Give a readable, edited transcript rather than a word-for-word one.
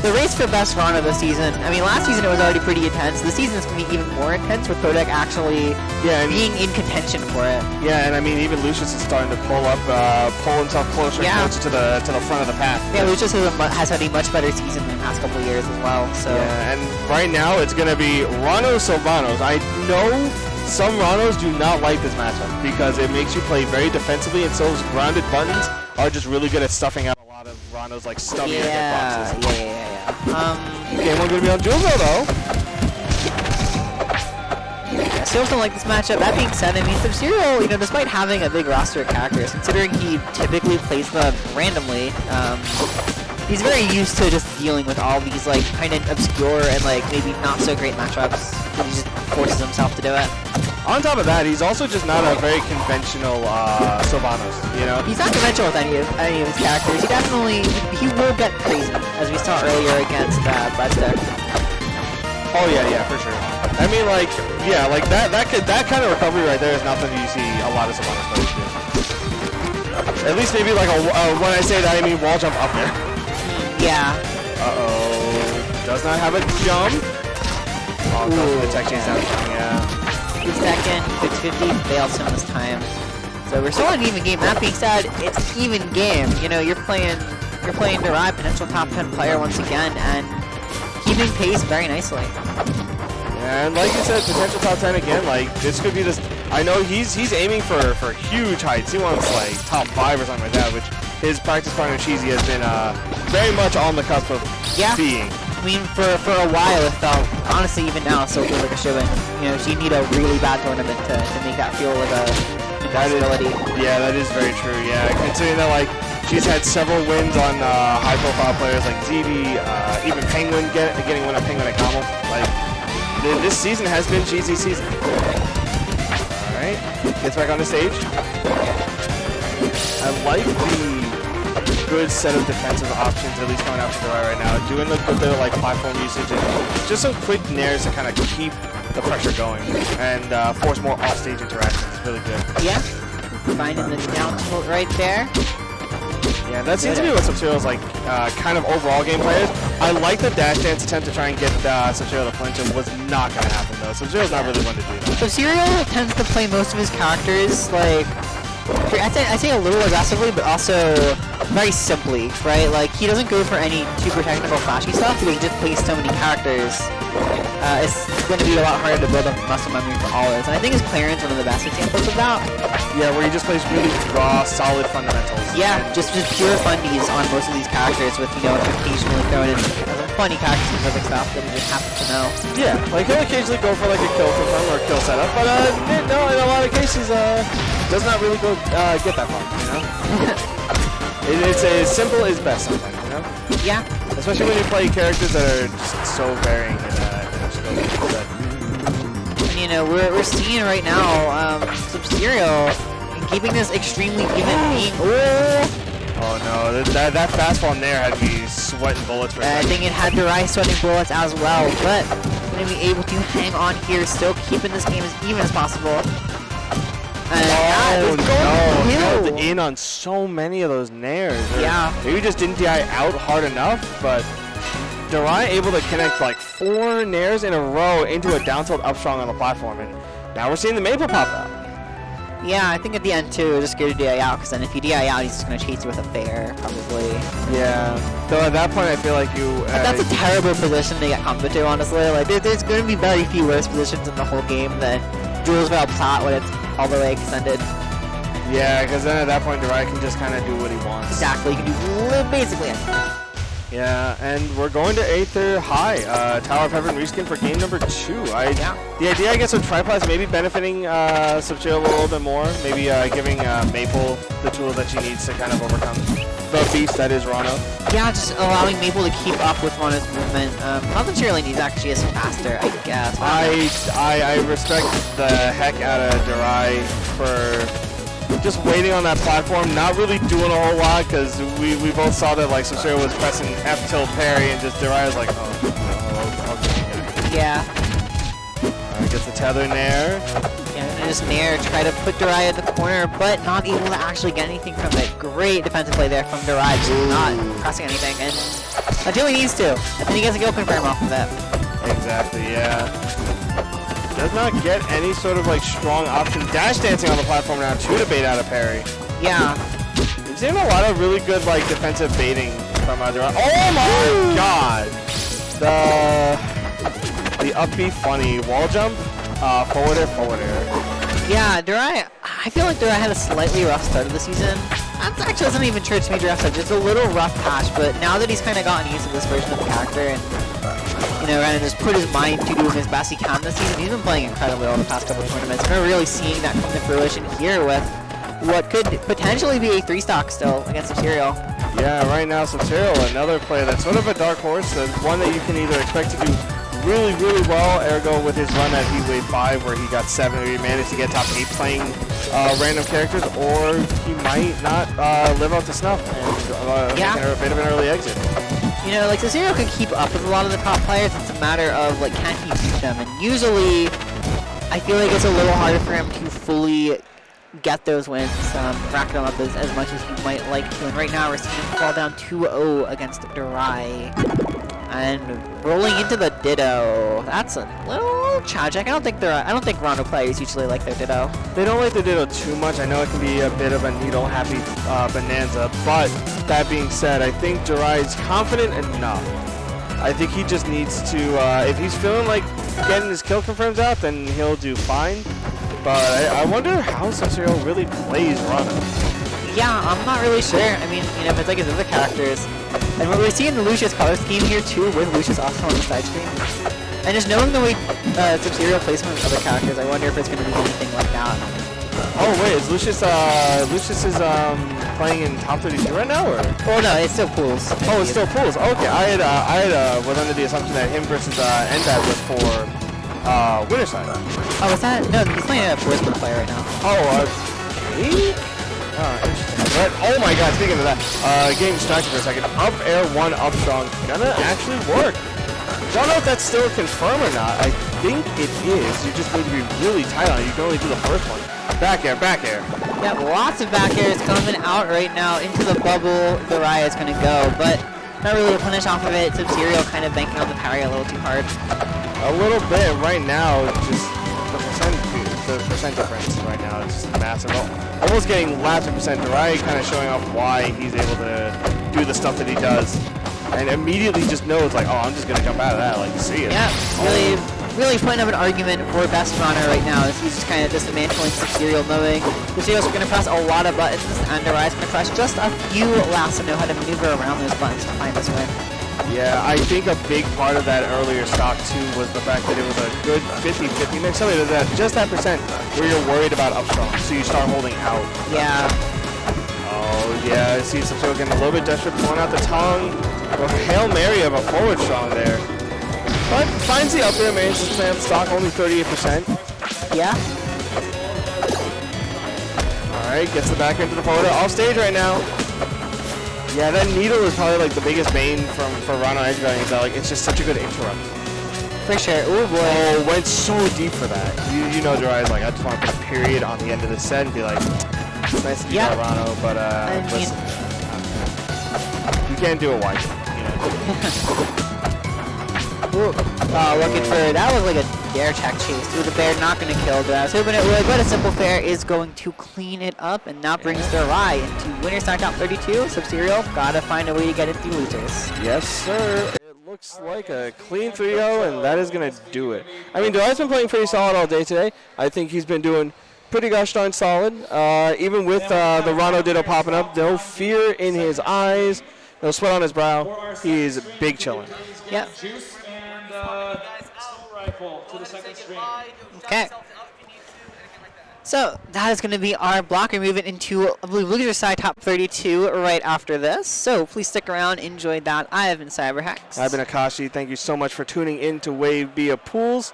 the race for best Rana this season, I mean, last season it was already pretty intense. This season is going to be even more intense with Kodak actually being in contention for it. Yeah, and I mean, even Lucius is starting to pull himself closer and closer to the front of the pack. Yeah, Lucius has had a much better season than the past couple of years as well. So. Yeah, and right now it's going to be Rano Sylvanos. I know some Ranos do not like this matchup because it makes you play very defensively, and so those grounded buttons are just really good at stuffing out a lot of Ranos, like stuffing out their boxes. Game one going to be on Juzo, though. I still don't like this matchup. That being said, I mean, Subserial, you know, despite having a big roster of characters, considering he typically plays them randomly, he's very used to just dealing with all these, like, kind of obscure and, like, maybe not so great matchups. He just forces himself to do it. On top of that, he's also just not a very conventional Sylvanos, you know? He's not conventional with any of his characters. He will get crazy, as we saw earlier against Breadstick. Oh yeah, for sure. I mean, like, yeah, like that kind of recovery right there is not something you see a lot of Sylvanos players do. At least maybe like when I say that, I mean wall jump up there. Yeah. Does not have a jump. Oh, the tech chase down, yeah. Second, 650, fails him this time. So we're still in an even game. That being said, it's an even game. You know, you're playing darai, potential top 10 player once again, and keeping pace very nicely. Yeah, and like you said, potential top 10 again. Like this could be this. I know he's aiming for huge heights. He wants like top 5 or something like that, which his practice partner Cheesy has been very much on the cusp of being. I mean, for a while it felt, honestly, even now, it still feels like a shoo-in. You know, you need a really bad tournament to make that feel like a possibility. Yeah, that is very true, yeah. Considering that, like, she's had several wins on high-profile players like ZB, even Penguin getting one of Penguin at Camel. Like, this season has been Cheesy's season. Alright, gets back on the stage. I like the good set of defensive options, at least going after darai right now. Doing a good bit of like platform usage and just some quick nairs to kind of keep the pressure going and force more off-stage interactions. It's really good. Yeah, finding the down tilt right there. Yeah, that seems to be what Subserial's like, kind of overall game players. I like the dash dance attempt to try and get Subserial to flinch. It was not going to happen though. Subserial's not really one to do that. Subserial tends to play most of his characters like, I'd say a little aggressively, but also very simply, right? Like, he doesn't go for any super technical flashy stuff, but he just plays so many characters. It's going to be a lot harder to build up muscle memory for all of this. And I think his clearance is one of the best examples of that. Yeah, where he just plays really raw, solid fundamentals. Yeah, just pure fundies on most of these characters with, you know, occasionally throwing in some funny character-specific stuff that he just happens to know. Yeah, like he'll occasionally go for like a kill confirm or a kill setup, but no, in a lot of cases, does not really go get that far, you know? It's as simple as best sometimes, you know? Yeah. Especially when you play characters that are just so varying in scope. And you know, we're seeing right now, Subserial keeping this extremely even being. Oh no, that fastball in there had me sweating bullets for a second. I think it had darai sweating bullets as well, but going to be able to hang on here, still keeping this game as even as possible. Oh no, held in on so many of those nairs. Yeah. Maybe just didn't DI out hard enough, but darai able to connect like 4 nairs in a row into a down tilt up strong on the platform, and now we're seeing the maple pop out. Yeah, I think at the end too, just go to DI out, because then if you DI out, he's just going to chase you with a fair, probably. Yeah. Though at that point, I feel like you... that's a terrible position to get combo to, honestly. Like, there's going to be very few worse positions in the whole game than Jules Val Plat when it's all the way extended. Yeah, because then at that point, darai can just kind of do what he wants. Exactly, he can do basically anything. Yeah, and we're going to Aether High, Tower of Heaven reskin for game number 2. The idea, I guess, of Triplast maybe benefiting Subserial a little bit more, maybe giving Maple the tools that she needs to kind of overcome the beast that is Rano. Yeah, just allowing Maple to keep up with Rano's movement. Not that she really needs actually is faster, I guess. I respect the heck out of darai for just waiting on that platform, not really doing a whole lot, because we both saw that like Subserial was pressing F tilt parry and just darai was like, oh, okay. Yeah. Gets the tether nair. Yeah, and just nair, try to put darai in the corner, but not able to actually get anything from it. Great defensive play there from darai, just not pressing anything, and until he needs to, and then he gets a kill confirm off of that. Exactly, yeah. Does not get any sort of like strong option. Dash dancing on the platform now too to bait out a parry. Yeah. We've seen a lot of really good like defensive baiting from darai. Oh my god! The upbeat funny wall jump, forward air. Yeah, darai, I feel like darai had a slightly rough start of the season. That actually doesn't even true to me, rough start, just a little rough patch, but now that he's kind of gotten used to this version of the character and, you know, and just put his mind to doing his best he can this season, he's been playing incredibly well the past couple of tournaments. We're really seeing that come to fruition here with what could potentially be a 3-stock still against Subserial. Yeah, right now Subserial, another player that's sort of a dark horse, one that you can either expect to do really, really well, ergo with his run at Heatwave 5 where he got 7 or he managed to get top 8 playing random characters, or he might not live up to snuff and make a bit of an early exit. You know, like Subserial can keep up with a lot of the top players, it's a matter of like can he beat them, and usually I feel like it's a little harder for him to fully get those wins, rack them up as much as he might like to, and right now we're seeing him fall down 2-0 against darai. And rolling into the Ditto. That's a little tragic. I don't think Rondo players usually like their Ditto. They don't like the Ditto too much. I know it can be a bit of a needle-happy bonanza, but that being said, I think darai is confident enough. I think he just needs to, if he's feeling like getting his kill confirms out, then he'll do fine. But I wonder how Subserial really plays Rondo. Yeah, I'm not really sure. I mean, you know, if it's like his other characters. And what we're seeing the Lucius color scheme here too, with Lucius also on the side screen. And just knowing the way Subserial placement with other characters, I wonder if it's going to be anything like that. Oh wait, is Lucius is playing in top 32 right now, or? Oh no, it's still pools. Oh, it's still pools. Okay, I had was under the assumption that him versus Endad was for winner side. Oh, is that? No, he's playing a charisma player right now. Oh, he? Interesting. But, oh my god, speaking of that, getting distracted for a second. Up air 1 up strong. Gonna actually work. Don't know if that's still a confirm or not. I think it is. You just need to be really tight on it. You can only do the first one. Back air, back air. Yeah, lots of back airs coming out right now. Into the bubble, darai is going to go, but not really a punish off of it. Subserial kind of banking on the parry a little too hard. A little bit right now, just the percent difference right now is just massive. Almost getting laps of percent. darai kind of showing off why he's able to do the stuff that he does. And immediately just knows, like, oh, I'm just going to jump out of that. Like, see it. Yeah, really putting up an argument for best runner right now. He's just kind of dismantling Subserial, knowing Subserial's going to press a lot of buttons, and darai's going to press just a few laps to know how to maneuver around those buttons to find this win. Yeah, I think a big part of that earlier stock, too, was the fact that it was a good 50-50 mix. Something that just that percent where you're worried about up strong, so you start holding out. Yeah. Oh, yeah, I see Subserial getting a little bit desperate, pulling out the tongue. Well, Hail Mary of a forward strong there. But finds the up there, manages to slam stock, only 38%. Yeah. Alright, gets the back into the forward. Off stage right now. Yeah, that needle is probably like the biggest bane for Rano edge guarding, is that like it's just such a good interrupt. For sure. Oh boy. Oh, went so deep for that. You know darai is like, I just want to put a period on the end of the set and be like, it's nice to be Rano, but listen, you can't do it wisely. Looking for, that was like a dare check chase. Ooh, the bear not going to kill darai. I was hoping it would, but a simple fair is going to clean it up, and that brings darai into winner side top 32. Subserial gotta find a way to get it through losers. Yes, sir. It looks like a clean 3-0, and that is going to do it. I mean, darai's been playing pretty solid all day today. I think he's been doing pretty gosh darn solid. Even with the Rano Ditto popping up, no fear in his eyes, no sweat on his brow. He's big chillin'. Yep. Okay. So that is going to be our block. We're moving into, I believe, loser side top 32 right after this. So please stick around. Enjoy that. I have been Cyberhex. I've been Akashi. Thank you so much for tuning in to Wave Via Pools.